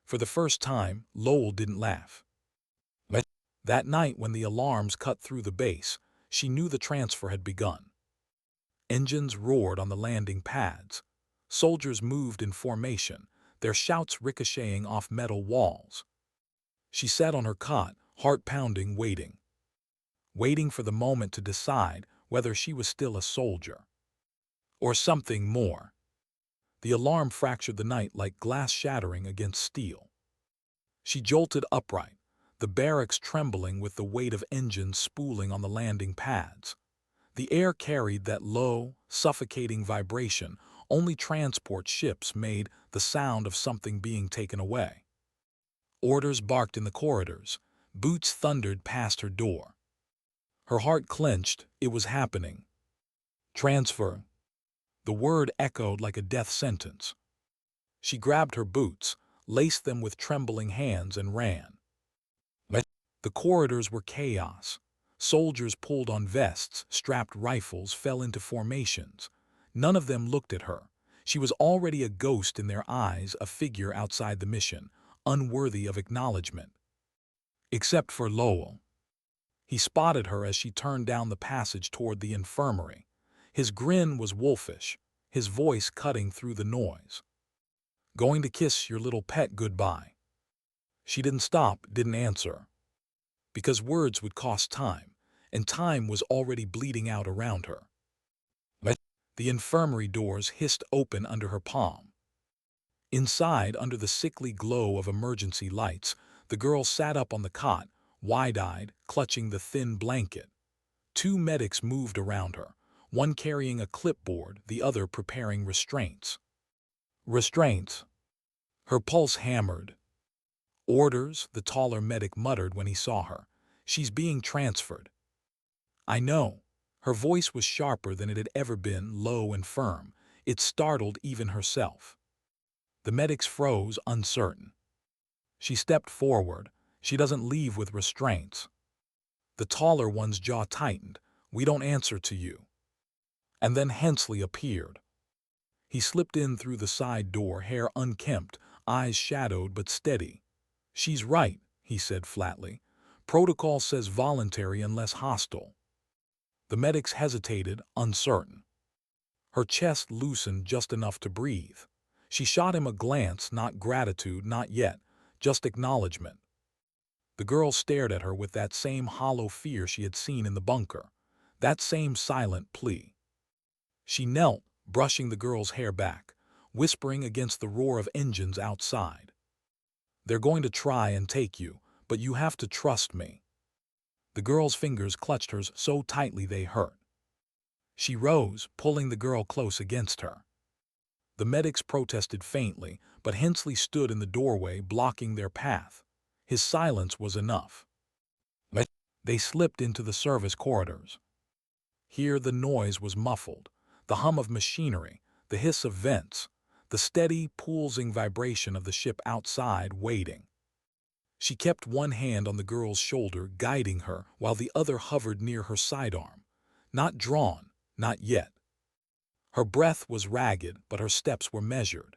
For the first time, Lowell didn't laugh. But that night when the alarms cut through the base, she knew the transfer had begun. Engines roared on the landing pads. Soldiers moved in formation, their shouts ricocheting off metal walls. She sat on her cot, heart pounding, waiting. Waiting for the moment to decide whether she was still a soldier. Or something more. The alarm fractured the night like glass shattering against steel. She jolted upright, the barracks trembling with the weight of engines spooling on the landing pads. The air carried that low, suffocating vibration only transport ships made, the sound of something being taken away. Orders barked in the corridors. Boots thundered past her door. Her heart clenched. It was happening. Transfer. The word echoed like a death sentence. She grabbed her boots, laced them with trembling hands, and ran. The corridors were chaos. Soldiers pulled on vests, strapped rifles, fell into formations. None of them looked at her. She was already a ghost in their eyes, a figure outside the mission, unworthy of acknowledgement. Except for Lowell. He spotted her as she turned down the passage toward the infirmary. His grin was wolfish, his voice cutting through the noise. "Going to kiss your little pet goodbye?" She didn't stop, didn't answer. Because words would cost time, and time was already bleeding out around her. The infirmary doors hissed open under her palm. Inside, under the sickly glow of emergency lights, the girl sat up on the cot, wide-eyed, clutching the thin blanket. Two medics moved around her, one carrying a clipboard, the other preparing restraints. Restraints. Her pulse hammered. "Orders," the taller medic muttered when he saw her. "She's being transferred." "I know." Her voice was sharper than it had ever been, low and firm. It startled even herself. The medics froze, uncertain. She stepped forward. "She doesn't leave with restraints." The taller one's jaw tightened. "We don't answer to you." And then Hensley appeared. He slipped in through the side door, hair unkempt, eyes shadowed but steady. "She's right," he said flatly. "Protocol says voluntary unless hostile." The medics hesitated, uncertain. Her chest loosened just enough to breathe. She shot him a glance, not gratitude, not yet, just acknowledgement. The girl stared at her with that same hollow fear she had seen in the bunker, that same silent plea. She knelt, brushing the girl's hair back, whispering against the roar of engines outside. "They're going to try and take you, but you have to trust me." The girl's fingers clutched hers so tightly they hurt. She rose, pulling the girl close against her. The medics protested faintly, but Hensley stood in the doorway, blocking their path. His silence was enough. They slipped into the service corridors. Here the noise was muffled, the hum of machinery, the hiss of vents, the steady, pulsing vibration of the ship outside waiting. She kept one hand on the girl's shoulder, guiding her, while the other hovered near her sidearm. Not drawn, not yet. Her breath was ragged, but her steps were measured.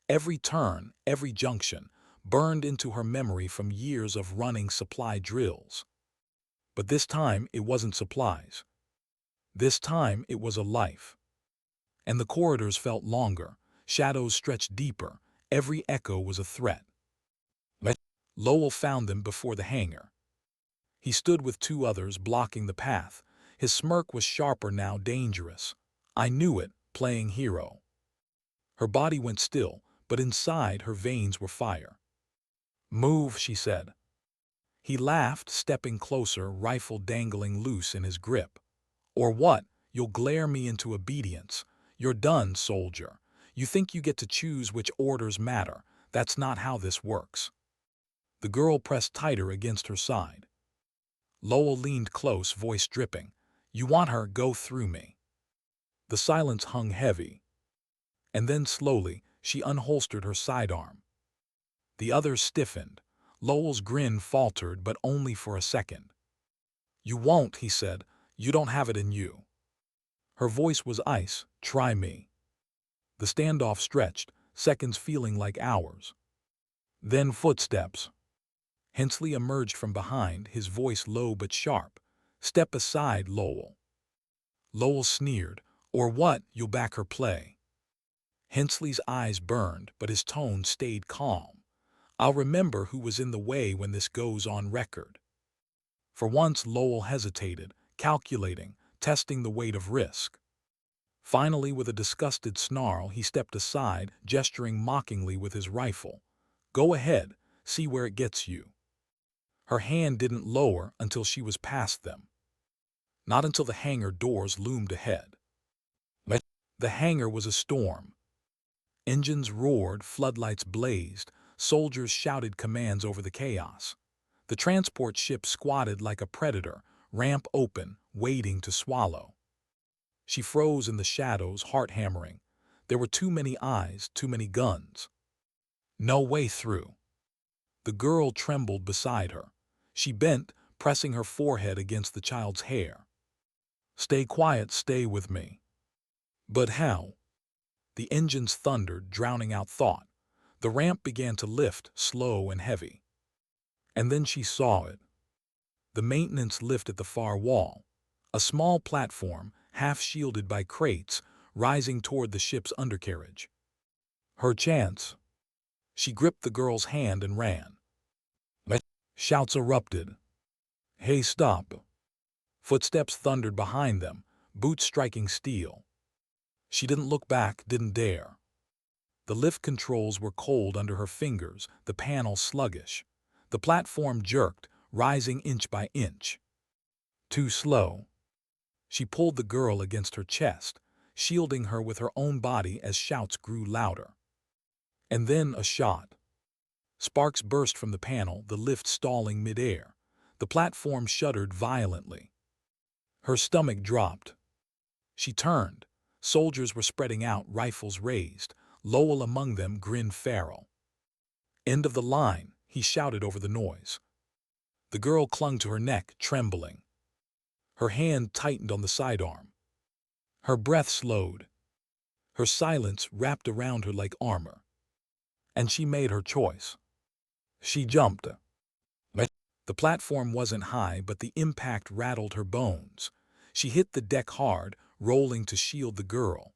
Every turn, every junction, burned into her memory from years of running supply drills. But this time it wasn't supplies. This time it was a life. And the corridors felt longer, shadows stretched deeper, every echo was a threat. Lowell found them before the hangar. He stood with two others blocking the path. His smirk was sharper now, dangerous. "I knew it," playing hero. Her body went still, but inside her veins were fire. "Move," she said. He laughed, stepping closer, rifle dangling loose in his grip. "Or what? You'll glare me into obedience. You're done, soldier. You think you get to choose which orders matter. That's not how this works. The girl pressed tighter against her side. Lowell leaned close, voice dripping. You want her, go through me. The silence hung heavy. And then slowly, she unholstered her sidearm. The other stiffened. Lowell's grin faltered, but only for a second. You won't, he said. You don't have it in you. Her voice was ice. Try me. The standoff stretched, seconds feeling like hours. Then footsteps. Hensley emerged from behind, his voice low but sharp. Step aside, Lowell. Lowell sneered. Or what? You'll back her play. Hensley's eyes burned, but his tone stayed calm. I'll remember who was in the way when this goes on record. For once, Lowell hesitated, calculating, testing the weight of risk. Finally, with a disgusted snarl, he stepped aside, gesturing mockingly with his rifle. Go ahead, see where it gets you. Her hand didn't lower until she was past them. Not until the hangar doors loomed ahead. The hangar was a storm. Engines roared, floodlights blazed, soldiers shouted commands over the chaos. The transport ship squatted like a predator, ramp open, waiting to swallow. She froze in the shadows, heart hammering. There were too many eyes, too many guns. No way through. The girl trembled beside her. She bent, pressing her forehead against the child's hair. Stay quiet, stay with me. But how? The engines thundered, drowning out thought. The ramp began to lift, slow and heavy. And then she saw it. The maintenance lift at the far wall. A small platform, half shielded by crates, rising toward the ship's undercarriage. Her chance. She gripped the girl's hand and ran. Shouts erupted. Hey, stop. Footsteps thundered behind them, boots striking steel. She didn't look back, didn't dare. The lift controls were cold under her fingers, the panel sluggish. The platform jerked, rising inch by inch. Too slow. She pulled the girl against her chest, shielding her with her own body as shouts grew louder. And then a shot. Sparks burst from the panel, the lift stalling midair. The platform shuddered violently. Her stomach dropped. She turned. Soldiers were spreading out, rifles raised. Lowell among them grinned feral. End of the line, he shouted over the noise. The girl clung to her neck, trembling. Her hand tightened on the sidearm. Her breath slowed. Her silence wrapped around her like armor. And she made her choice. She jumped. The platform wasn't high, but the impact rattled her bones. She hit the deck hard, rolling to shield the girl.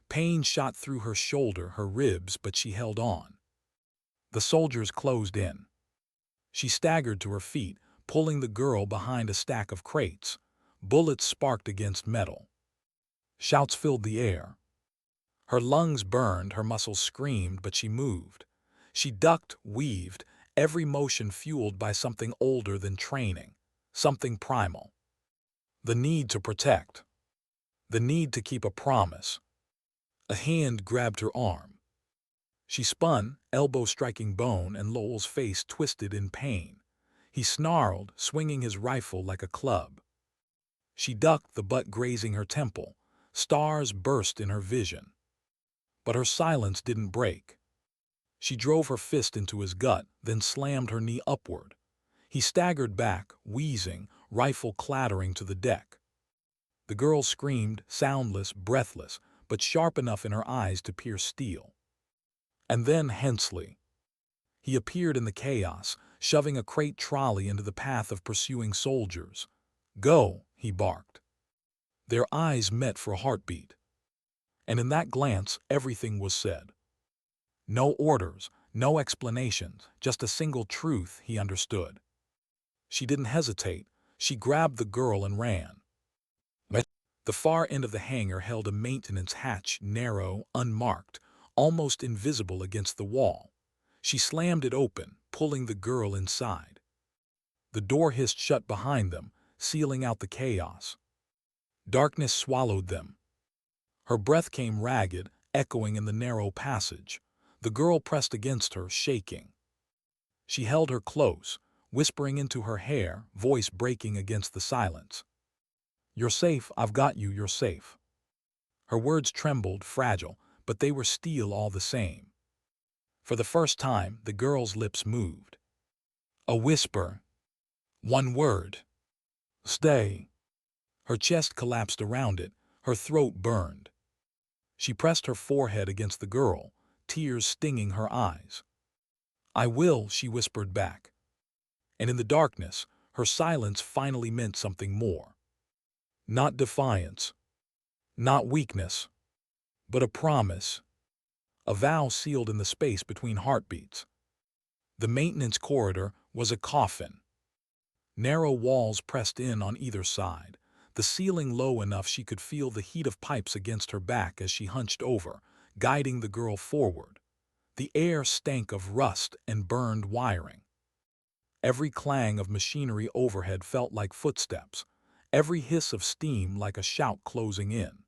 Pain shot through her shoulder, her ribs, but she held on. The soldiers closed in. She staggered to her feet, pulling the girl behind a stack of crates. Bullets sparked against metal. Shouts filled the air. Her lungs burned, her muscles screamed, but she moved. She ducked, weaved, every motion fueled by something older than training, something primal. The need to protect. The need to keep a promise. A hand grabbed her arm. She spun, elbow striking bone, and Lowell's face twisted in pain. He snarled, swinging his rifle like a club. She ducked, the butt grazing her temple. Stars burst in her vision. But her silence didn't break. She drove her fist into his gut, then slammed her knee upward. He staggered back, wheezing, rifle clattering to the deck. The girl screamed, soundless, breathless, but sharp enough in her eyes to pierce steel. And then Hensley. He appeared in the chaos, shoving a crate trolley into the path of pursuing soldiers. Go, he barked. Their eyes met for a heartbeat. And in that glance, everything was said. No orders, no explanations, just a single truth he understood. She didn't hesitate. She grabbed the girl and ran. The far end of the hangar held a maintenance hatch, narrow, unmarked, almost invisible against the wall. She slammed it open, pulling the girl inside. The door hissed shut behind them, sealing out the chaos. Darkness swallowed them. Her breath came ragged, echoing in the narrow passage. The girl pressed against her, shaking. She held her close, whispering into her hair, voice breaking against the silence. "You're safe, I've got you, you're safe." Her words trembled, fragile, but they were steel all the same. For the first time, the girl's lips moved. A whisper. One word. "Stay." Her chest collapsed around it, her throat burned. She pressed her forehead against the girl, tears stinging her eyes. "I will," she whispered back. And in the darkness, her silence finally meant something more. Not defiance, not weakness, but a promise, a vow sealed in the space between heartbeats. The maintenance corridor was a coffin. Narrow walls pressed in on either side, the ceiling low enough she could feel the heat of pipes against her back as she hunched over, guiding the girl forward. The air stank of rust and burned wiring. Every clang of machinery overhead felt like footsteps, every hiss of steam like a shout closing in.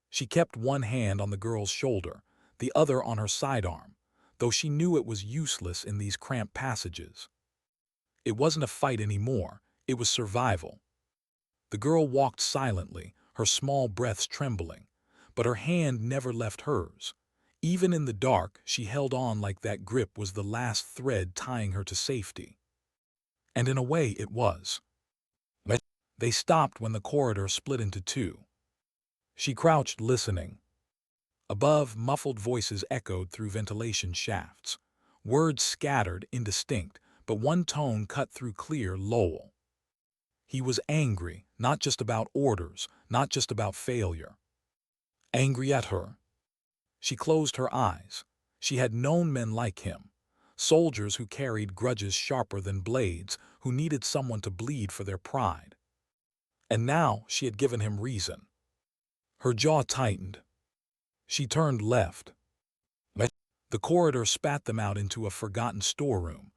She kept one hand on the girl's shoulder, the other on her sidearm, though she knew it was useless in these cramped passages. It wasn't a fight anymore, it was survival. The girl walked silently, her small breaths trembling, but her hand never left hers. Even in the dark, she held on like that grip was the last thread tying her to safety. And in a way, it was. They stopped when the corridor split into two. She crouched, listening. Above, muffled voices echoed through ventilation shafts. Words scattered, indistinct, but one tone cut through clear: Lowell. He was angry, not just about orders, not just about failure. Angry at her. She closed her eyes. She had known men like him. Soldiers who carried grudges sharper than blades, who needed someone to bleed for their pride. And now she had given him reason. Her jaw tightened. She turned left. The corridor spat them out into a forgotten storeroom.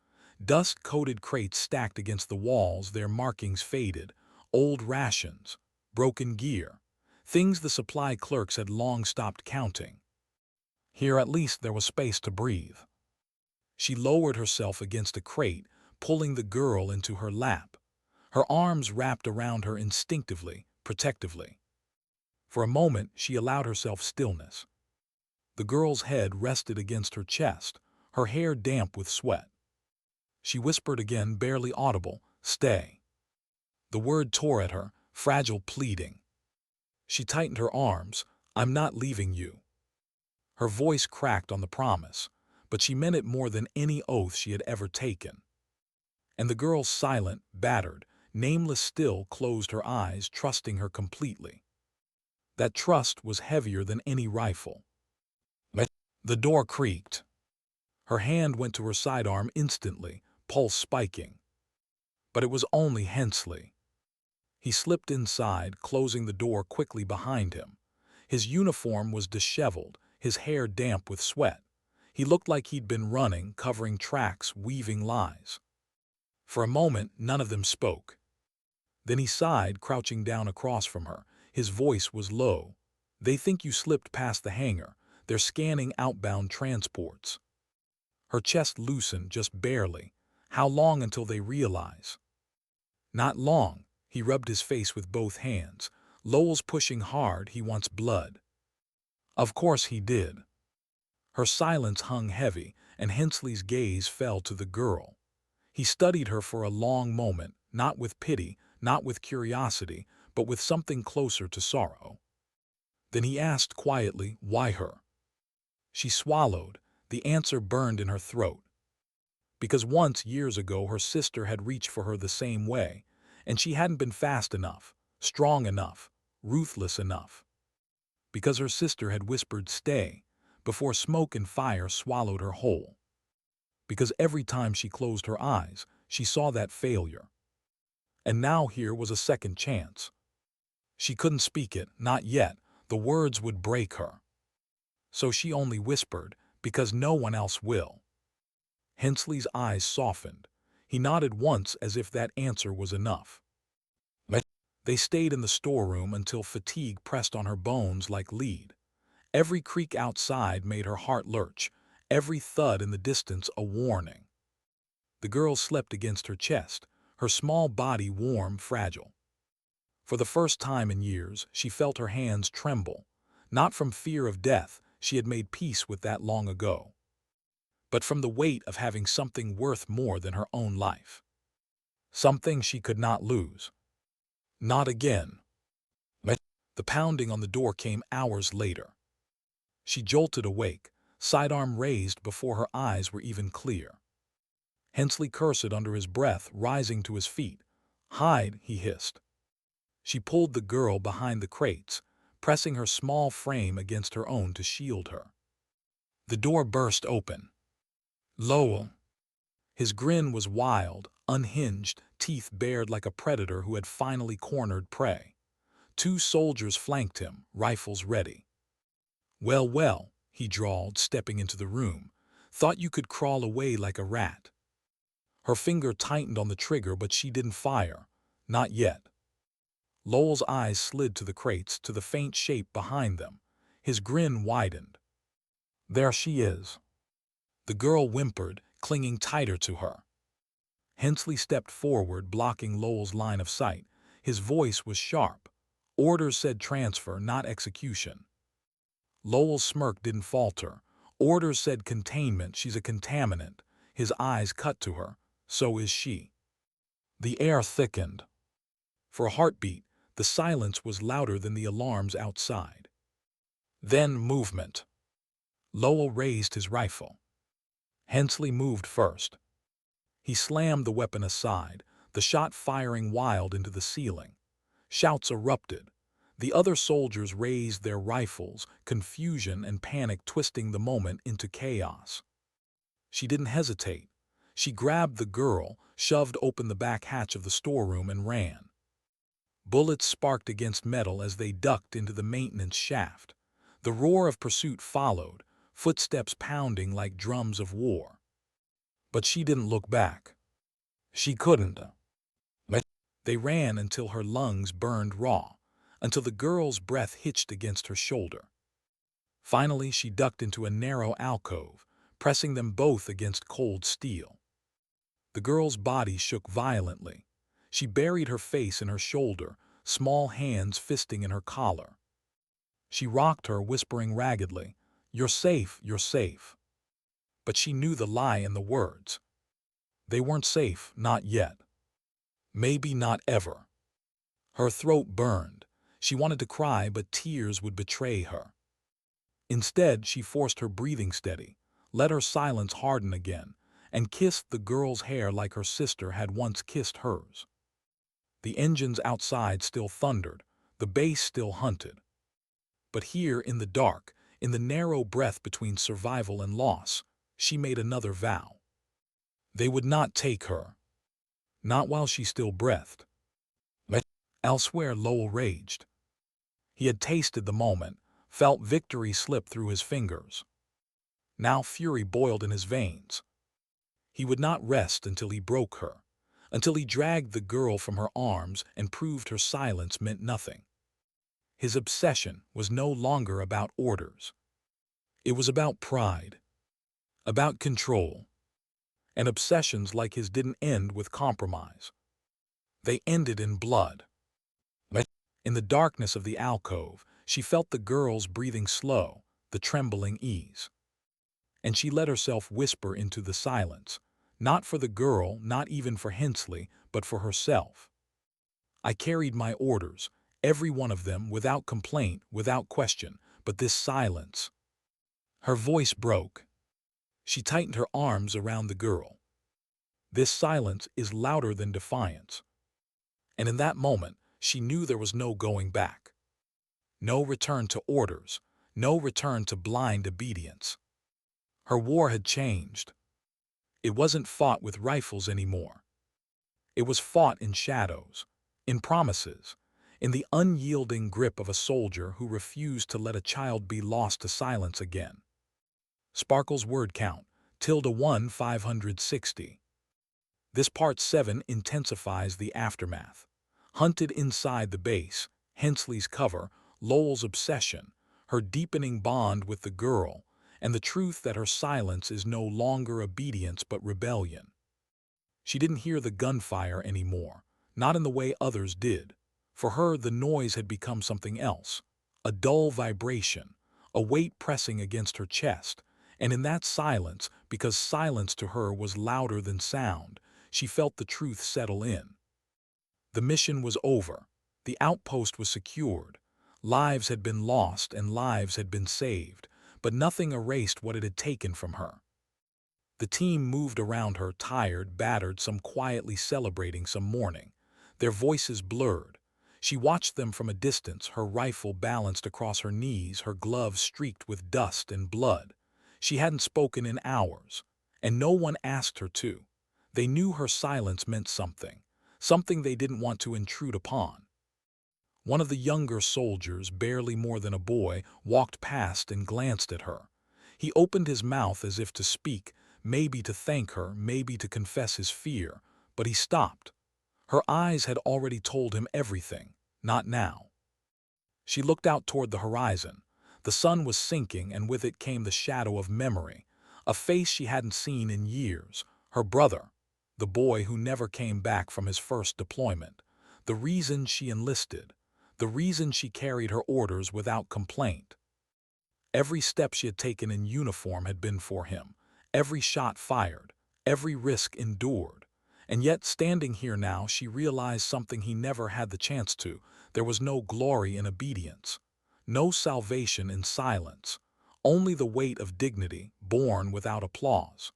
Dust-coated crates stacked against the walls, their markings faded. Old rations, broken gear, things the supply clerks had long stopped counting. Here at least there was space to breathe. She lowered herself against a crate, pulling the girl into her lap. Her arms wrapped around her instinctively, protectively. For a moment, she allowed herself stillness. The girl's head rested against her chest, her hair damp with sweat. She whispered again, barely audible, "Stay." The word tore at her, fragile, pleading. She tightened her arms. "I'm not leaving you." Her voice cracked on the promise, but she meant it more than any oath she had ever taken. And the girl, silent, battered, nameless still, closed her eyes, trusting her completely. That trust was heavier than any rifle. The door creaked. Her hand went to her sidearm instantly, pulse spiking. But it was only Hensley. He slipped inside, closing the door quickly behind him. His uniform was disheveled, his hair damp with sweat. He looked like he'd been running, covering tracks, weaving lies. For a moment, none of them spoke. Then he sighed, crouching down across from her. His voice was low. "They think you slipped past the hangar. They're scanning outbound transports." Her chest loosened, just barely. How long until they realize? Not long. He rubbed his face with both hands. "Lowell's pushing hard, he wants blood." Of course he did. Her silence hung heavy, and Hensley's gaze fell to the girl. He studied her for a long moment, not with pity, not with curiosity, but with something closer to sorrow. Then he asked quietly, "Why her?" She swallowed. The answer burned in her throat. Because once, years ago, her sister had reached for her the same way, and she hadn't been fast enough, strong enough, ruthless enough. Because her sister had whispered, "Stay," before smoke and fire swallowed her whole. Because every time she closed her eyes, she saw that failure. And now here was a second chance. She couldn't speak it, not yet. The words would break her. So she only whispered, "Because no one else will." Hensley's eyes softened. He nodded once as if that answer was enough. They stayed in the storeroom until fatigue pressed on her bones like lead. Every creak outside made her heart lurch, every thud in the distance a warning. The girl slept against her chest, her small body warm, fragile. For the first time in years, she felt her hands tremble, not from fear of death, she had made peace with that long ago, but from the weight of having something worth more than her own life. Something she could not lose. Not again. The pounding on the door came hours later. She jolted awake, sidearm raised before her eyes were even clear. Hensley cursed under his breath, rising to his feet. "Hide," he hissed. She pulled the girl behind the crates, pressing her small frame against her own to shield her. The door burst open. Lowell. His grin was wild, unhinged, teeth bared like a predator who had finally cornered prey. Two soldiers flanked him, rifles ready. "Well, well," he drawled, stepping into the room. "Thought you could crawl away like a rat." Her finger tightened on the trigger, but she didn't fire. Not yet. Lowell's eyes slid to the crates, to the faint shape behind them. His grin widened. "There she is." The girl whimpered, clinging tighter to her. Hensley stepped forward, blocking Lowell's line of sight. His voice was sharp. "Orders said transfer, not execution." Lowell's smirk didn't falter. "Orders said containment, she's a contaminant." His eyes cut to her. "So is she." The air thickened. For a heartbeat, the silence was louder than the alarms outside. Then movement. Lowell raised his rifle. Hensley moved first. He slammed the weapon aside, the shot firing wild into the ceiling. Shouts erupted. The other soldiers raised their rifles, confusion and panic twisting the moment into chaos. She didn't hesitate. She grabbed the girl, shoved open the back hatch of the storeroom, and ran. Bullets sparked against metal as they ducked into the maintenance shaft. The roar of pursuit followed, footsteps pounding like drums of war. But she didn't look back. She couldn't. They ran until her lungs burned raw, until the girl's breath hitched against her shoulder. Finally, she ducked into a narrow alcove, pressing them both against cold steel. The girl's body shook violently. She buried her face in her shoulder, small hands fisting in her collar. She rocked her, whispering raggedly, "You're safe, you're safe." But she knew the lie in the words. They weren't safe, not yet. Maybe not ever. Her throat burned. She wanted to cry, but tears would betray her. Instead, she forced her breathing steady, let her silence harden again, and kissed the girl's hair like her sister had once kissed hers. The engines outside still thundered, the bass still hunted. But here, in the dark, in the narrow breath between survival and loss, she made another vow. They would not take her. Not while she still breathed. Elsewhere, Lowell raged. He had tasted the moment, felt victory slip through his fingers. Now fury boiled in his veins. He would not rest until he broke her, until he dragged the girl from her arms and proved her silence meant nothing. His obsession was no longer about orders. It was about pride, about control. And obsessions like his didn't end with compromise. They ended in blood. In the darkness of the alcove, she felt the girl's breathing slow, the trembling ease. And she let herself whisper into the silence, not for the girl, not even for Hensley, but for herself. "I carried my orders, every one of them, without complaint, without question, but this silence." Her voice broke. She tightened her arms around the girl. "This silence is louder than defiance." And in that moment, she knew there was no going back. No return to orders, no return to blind obedience. Her war had changed. It wasn't fought with rifles anymore. It was fought in shadows, in promises, in the unyielding grip of a soldier who refused to let a child be lost to silence again. Sparkle's word count, ~1 560. This part 7 intensifies the aftermath. hunted inside the base, Hensley's cover, Lowell's obsession, her deepening bond with the girl, and the truth that her silence is no longer obedience but rebellion. She didn't hear the gunfire anymore, not in the way others did. For her, the noise had become something else, a dull vibration, a weight pressing against her chest, and in that silence, because silence to her was louder than sound, she felt the truth settle in. The mission was over. The outpost was secured. Lives had been lost and lives had been saved, but nothing erased what it had taken from her. The team moved around her, tired, battered, some quietly celebrating, some mourning. Their voices blurred. She watched them from a distance, her rifle balanced across her knees, her gloves streaked with dust and blood. She hadn't spoken in hours, and no one asked her to. They knew her silence meant something, something they didn't want to intrude upon. One of the younger soldiers, barely more than a boy, walked past and glanced at her. He opened his mouth as if to speak, maybe to thank her, maybe to confess his fear, but he stopped. Her eyes had already told him everything, not now. She looked out toward the horizon. The sun was sinking, and with it came the shadow of memory, a face she hadn't seen in years, her brother, the boy who never came back from his first deployment, the reason she enlisted, the reason she carried her orders without complaint. Every step she had taken in uniform had been for him, every shot fired, every risk endured. And yet, standing here now, she realized something he never had the chance to. There was no glory in obedience, no salvation in silence, only the weight of dignity borne without applause.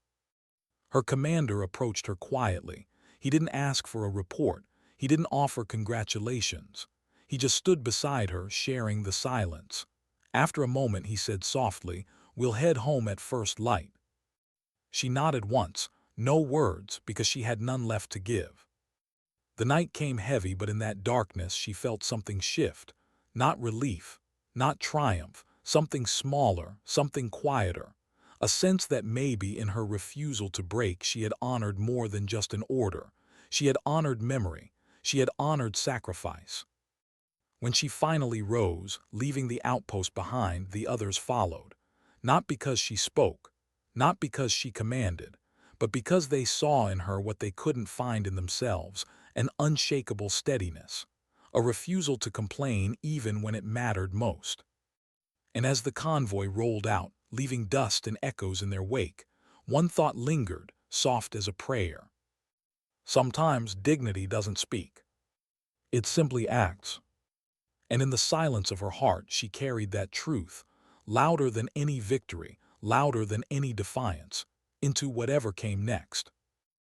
Her commander approached her quietly. He didn't ask for a report. He didn't offer congratulations. He just stood beside her, sharing the silence. After a moment, he said softly, "We'll head home at first light." She nodded once, no words, because she had none left to give. The night came heavy, but in that darkness she felt something shift. Not relief, not triumph, something smaller, something quieter. A sense that maybe in her refusal to break she had honored more than just an order. She had honored memory. She had honored sacrifice. When she finally rose, leaving the outpost behind, the others followed. Not because she spoke, not because she commanded, but because they saw in her what they couldn't find in themselves, an unshakable steadiness, a refusal to complain even when it mattered most. And as the convoy rolled out, leaving dust and echoes in their wake, one thought lingered, soft as a prayer. Sometimes dignity doesn't speak. It simply acts. And in the silence of her heart she carried that truth, louder than any victory, louder than any defiance, into whatever came next.